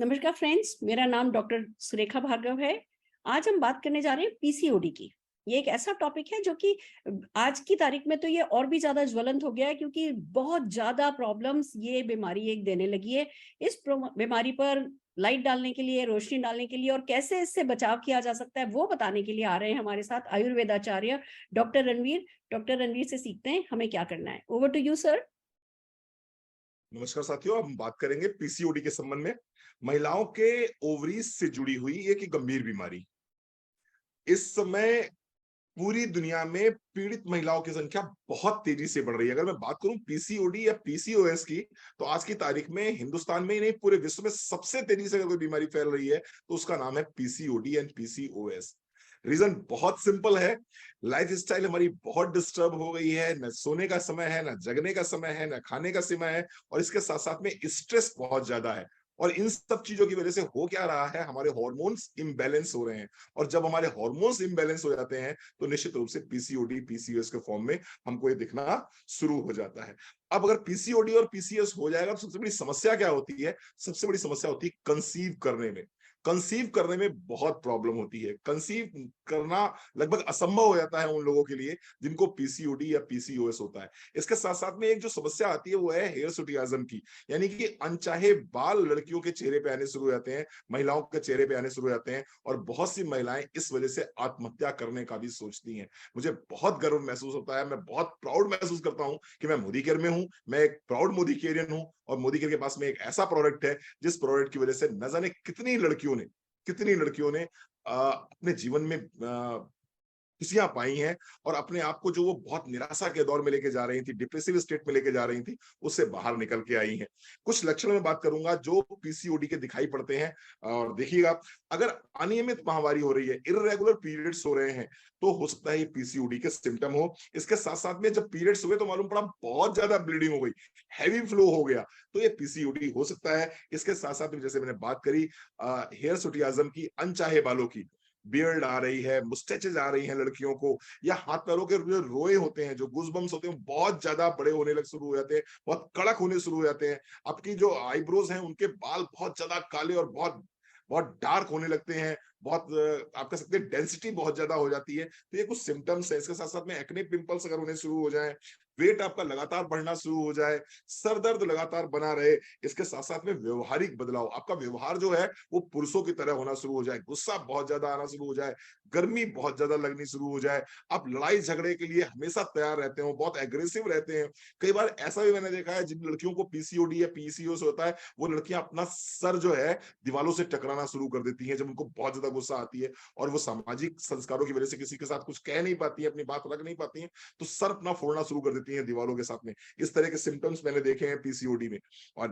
नमस्कार फ्रेंड्स, मेरा नाम डॉक्टर सुरेखा भार्गव है। आज हम बात करने जा रहे हैं पीसीओडी की। ये एक ऐसा टॉपिक है जो कि आज की तारीख में तो ये और भी ज़्यादा ज्वलंत हो गया है क्योंकि बहुत ज़्यादा प्रॉब्लम्स ये बीमारी एक देने लगी है। इस बीमारी पर लाइट डालने के लिए, रोशनी डालने के लिए और कैसे इससे बचाव किया जा सकता है, वो बताने के लिए आ रहे हैं हमारे साथ आयुर्वेदाचार्य डॉक्टर रणवीर। डॉक्टर रणवीर से सीखते हैं हमें क्या करना है। Over to you sir. नमस्कार साथियों, हम बात करेंगे पीसीओडी के संबंध में। महिलाओं के ओवरीज से जुड़ी हुई एक गंभीर बीमारी। इस समय पूरी दुनिया में पीड़ित महिलाओं की संख्या बहुत तेजी से बढ़ रही है। अगर मैं बात करूं पीसीओडी या पीसीओएस की, तो आज की तारीख में हिंदुस्तान में ही नहीं, पूरे विश्व में सबसे तेजी से अगर कोई बीमारी फैल रही है तो उसका नाम है पीसीओडी एंड पीसीओएस। रीजन बहुत सिंपल है। लाइफ स्टाइल हमारी बहुत डिस्टर्ब हो गई है। न सोने का समय है, न जगने का समय है, न खाने का समय है, और इसके साथ साथ में स्ट्रेस बहुत ज्यादा है। और इन सब चीजों की वजह से हो क्या रहा है, हमारे हार्मोन्स इम्बैलेंस हो रहे हैं। और जब हमारे हार्मोन्स इम्बैलेंस हो जाते हैं तो निश्चित रूप से पीसीओडी पीसीओएस के फॉर्म में हमको ये दिखना शुरू हो जाता है। अब अगर पीसीओडी और पीसीओएस हो जाएगा तो सबसे बड़ी समस्या क्या होती है? सबसे बड़ी समस्या होती है कंसीव करने में। कंसीव करने में बहुत प्रॉब्लम होती है। कंसीव करना लगभग असंभव हो जाता है उन लोगों के लिए जिनको पीसीओडी या पीसीओएस होता है। इसके साथ साथ में एक जो समस्या आती है वो है हेयर सुटियाज्म की, यानी कि अनचाहे बाल लड़कियों के चेहरे पे आने शुरू हो जाते हैं, महिलाओं के चेहरे पे आने शुरू हो जाते हैं, और बहुत सी महिलाएं इस वजह से आत्महत्या करने का भी सोचती हैं। मुझे बहुत गर्व महसूस होता है, मैं बहुत प्राउड महसूस करता हूं कि मैं मोदी केयर में हूं। मैं एक प्राउड मोदी केयरियन हूं, और मोदी केयर के पास में एक ऐसा प्रोडक्ट है जिस प्रोडक्ट की वजह से न जाने कितनी लड़कियों ने अपने जीवन में खुशियां पाई हैं, और अपने आप को जो वो बहुत निराशा के दौर में लेके जा रही थी, डिप्रेसिव स्टेट में लेके जा रही थी, उससे बाहर निकल के आई हैं। कुछ लक्षण में बात करूंगा जो पीसीओडी के दिखाई पड़ते हैं। और देखिएगा, अगर अनियमित माहवारी हो रही है, इर्रेगुलर पीरियड्स हो रहे हैं, तो हो सकता है ये पीसीओडी के सिम्टम हो। इसके साथ साथ में जब पीरियड्स हुए तो मालूम पड़ा बहुत ज्यादा ब्लीडिंग हो गई, हैवी फ्लो हो गया, तो ये पीसीओडी हो सकता है। इसके साथ साथ में जैसे मैंने बात करी हेयर सुटियाज्म की, अनचाहे बालों की, बियर्ड आ रही है, मुस्टैचेस आ रही हैं लड़कियों को, या हाथ पैरों के जो रोए होते हैं, जो गूज़बम्स होते हैं, बहुत ज्यादा बड़े होने लग शुरू हो जाते हैं, बहुत कड़क होने शुरू हो जाते हैं। आपकी जो आईब्रोज हैं उनके बाल बहुत ज्यादा काले और बहुत बहुत डार्क होने लगते हैं। बहुत आप कह सकते हैं डेंसिटी बहुत ज्यादा हो जाती है। तो ये कुछ सिम्टम्स है। इसके साथ साथ में एक्ने पिंपल्स अगर होने शुरू हो जाए, वेट आपका लगातार बढ़ना शुरू हो जाए, सर दर्द लगातार बना रहे, इसके साथ साथ में व्यवहारिक बदलाव, आपका व्यवहार जो है वो पुरुषों की तरह होना शुरू हो जाए, गुस्सा बहुत ज्यादा आना शुरू हो जाए, गर्मी बहुत ज्यादा लगनी शुरू हो जाए, आप लड़ाई झगड़े के लिए हमेशा तैयार रहते हो, बहुत एग्रेसिव रहते हैं। कई बार ऐसा भी मैंने देखा है, जिन लड़कियों को पीसीओडी या पीसीओएस होता है, वो लड़कियां अपना सर जो है दीवालों से टकराना शुरू कर देती हैं जब उनको बहुत ज्यादा गुस्सा आती है, और वो सामाजिक संस्कारों की वजह से किसी के साथ कुछ कह नहीं पाती है, अपनी बात रख नहीं पाती है, तो सर अपना फोड़ना शुरू कर देती है दीवालों के साथ में। इस तरह के सिम्टम्स मैंने देखे हैं पीसीओडी में। और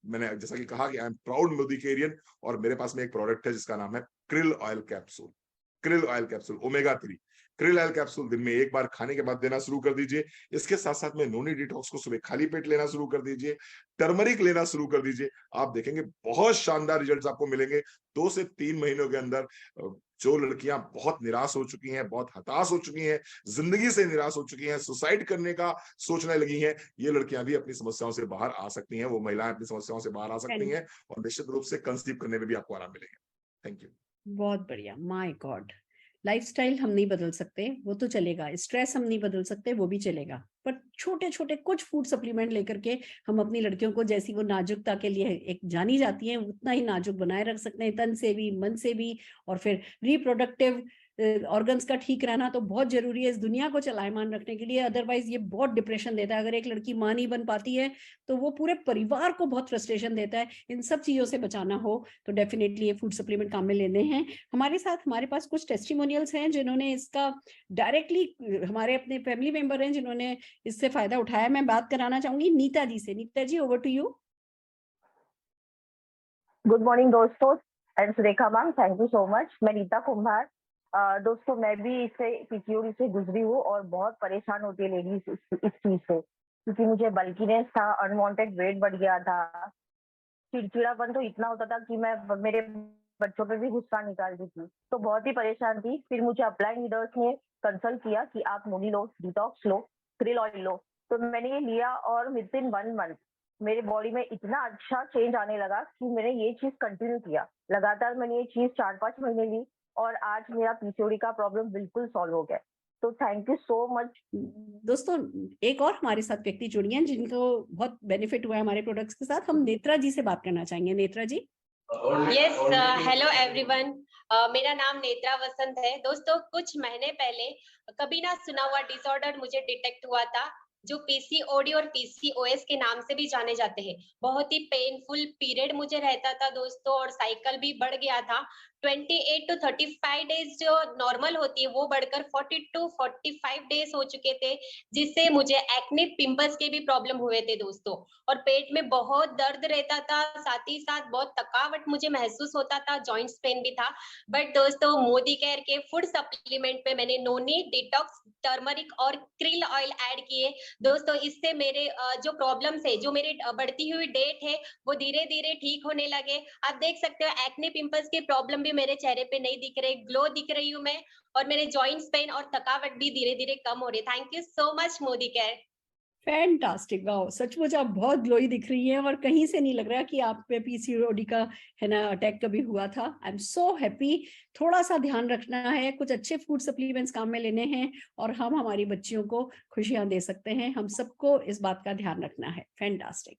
मैंने जैसा कि कहा कि आई एम प्राउड मोदिकेरियन, और मेरे पास में एक प्रोडक्ट है जिसका नाम है krill oil capsule. Krill oil capsule omega 3। Krill oil capsule दिन में एक बार खाने के बाद देना शुरू कर दीजिए। इसके साथ साथ में नोनी डिटॉक्स को सुबह खाली पेट लेना शुरू कर दीजिए, टर्मरिक लेना शुरू कर दीजिए। आप देखेंगे बहुत शानदार रिजल्ट्स आपको मिलेंगे 2 से 3 महीनों के अंदर। जो लड़कियां बहुत निराश हो चुकी हैं, बहुत हताश हो चुकी हैं, जिंदगी से निराश हो चुकी हैं, सुसाइड करने का सोचने लगी हैं, ये लड़कियां भी अपनी समस्याओं से बाहर आ सकती हैं। वो महिलाएं अपनी समस्याओं से बाहर आ सकती हैं, और निश्चित रूप से कंसीव करने में भी आपको आराम मिलेगा। Thank you. बहुत बढ़िया। माय गॉड, लाइफस्टाइल हम नहीं बदल सकते, वो तो चलेगा। स्ट्रेस हम नहीं बदल सकते, वो भी चलेगा। पर छोटे छोटे कुछ फूड सप्लीमेंट लेकर के हम अपनी लड़कियों को, जैसी वो नाजुकता के लिए एक जानी जाती है, उतना ही नाजुक बनाए रख सकते हैं, तन से भी, मन से भी। और फिर रिप्रोडक्टिव ऑर्गन्स का ठीक रहना तो बहुत जरूरी है इस दुनिया को चलायमान रखने के लिए। अदरवाइज ये बहुत डिप्रेशन देता है। अगर एक लड़की मां नहीं बन पाती है तो वो पूरे परिवार को बहुत फ्रस्ट्रेशन देता है। इन सब चीजों से बचाना हो तो डेफिनेटली ये फूड सप्लीमेंट काम में लेने हैं। हमारे साथ हमारे पास कुछ टेस्टिमोनियल्स हैं जिन्होंने इसका डायरेक्टली, हमारे अपने फैमिली मेंबर हैं जिन्होंने इससे फायदा उठाया। मैं बात कराना चाहूंगी नीता जी से। Nita ji, over to you. Good morning दोस्तों and Surekha ma'am, thank you so much. मैं नीता कुंभार। दोस्तों, मैं भी इससे पीसीओडी से गुजरी हूँ और बहुत परेशान होती है लेडीज इस चीज से, क्योंकि मुझे बल्कीनेस था, अनवांटेड वेट बढ़ गया था, चिड़चिड़ापन तो इतना होता था कि मैं मेरे बच्चों पे भी गुस्सा निकालती थी, तो बहुत ही परेशान थी। फिर मुझे अपलाइन लीडर्स ने कंसल्ट किया कि आप नोनी लो, डिटॉक्स लो, क्रिल ऑयल लो, तो मैंने ये लिया और विद इन 1 मंथ मेरे बॉडी में इतना अच्छा चेंज आने लगा कि मैंने ये चीज कंटिन्यू किया। लगातार मैंने ये चीज 4-5 महीने ली और आज मेरा पीसीओडी का प्रॉब्लम बिल्कुल सॉल्व हो गया। तो थैंक यू सो मच। दोस्तों, एक और हमारे साथ व्यक्ति जुड़ी हैं जिनको बहुत बेनिफिट हुआ है हमारे प्रोडक्ट्स के साथ। हम नेत्रा जी से बात करना चाहेंगे। Netra ji. Yes, hello everyone. मेरा नाम नेत्रा वसंत है। दोस्तों, कुछ महीने पहले कभी ना सुना हुआ डिसऑर्डर मुझे डिटेक्ट हुआ था, जो पीसीओडी और पीसीओएस के नाम से भी जाने जाते हैं। बहुत ही पेनफुल पीरियड मुझे रहता था दोस्तों, और साइकिल भी बढ़ गया था। 28 to 35 डेज जो नॉर्मल होती है वो बढ़कर 40 to 45 डेज हो चुके थे, जिससे मुझे एक्ने पिंपल्स के भी प्रॉब्लम हुए थे दोस्तों। और पेट में बहुत दर्द रहता था, साथ ही साथ बहुत थकावट मुझे महसूस होता था, जॉइंट्स पेन भी था। बट दोस्तों, मोदी केयर के फूड सप्लीमेंट पे मैंने नोनी, डिटॉक्स, टर्मरिक और क्रिल ऑयल ऐड किए दोस्तों। इससे मेरे जो प्रॉब्लम्स है, जो मेरी बढ़ती हुई डेट है, वो धीरे धीरे ठीक होने लगे। आप देख सकते हो एक्ने पिंपल्स के प्रॉब्लम भी मेरे चेहरे पे नहीं दिख रहे, ग्लो दिख रही हूँ मैं, और मेरे जॉइंट्स पेन और थकावट भी धीरे धीरे कम हो रही। Thank you so much Modi care. Fantastic, wow, सचमुच आप बहुत ग्लोई दिख रही हैं और कहीं से नहीं लग रहा कि आप पे पीसीओडी का है ना अटैक कभी हुआ था। I am so happy. थोड़ा सा ध्यान रखना है, कुछ अच्छे फूड सप्लीमेंट्स काम में लेने हैं और हम हमारी बच्चियों को खुशियां दे सकते हैं। हम सबको इस बात का ध्यान रखना है। फैंटास्टिक।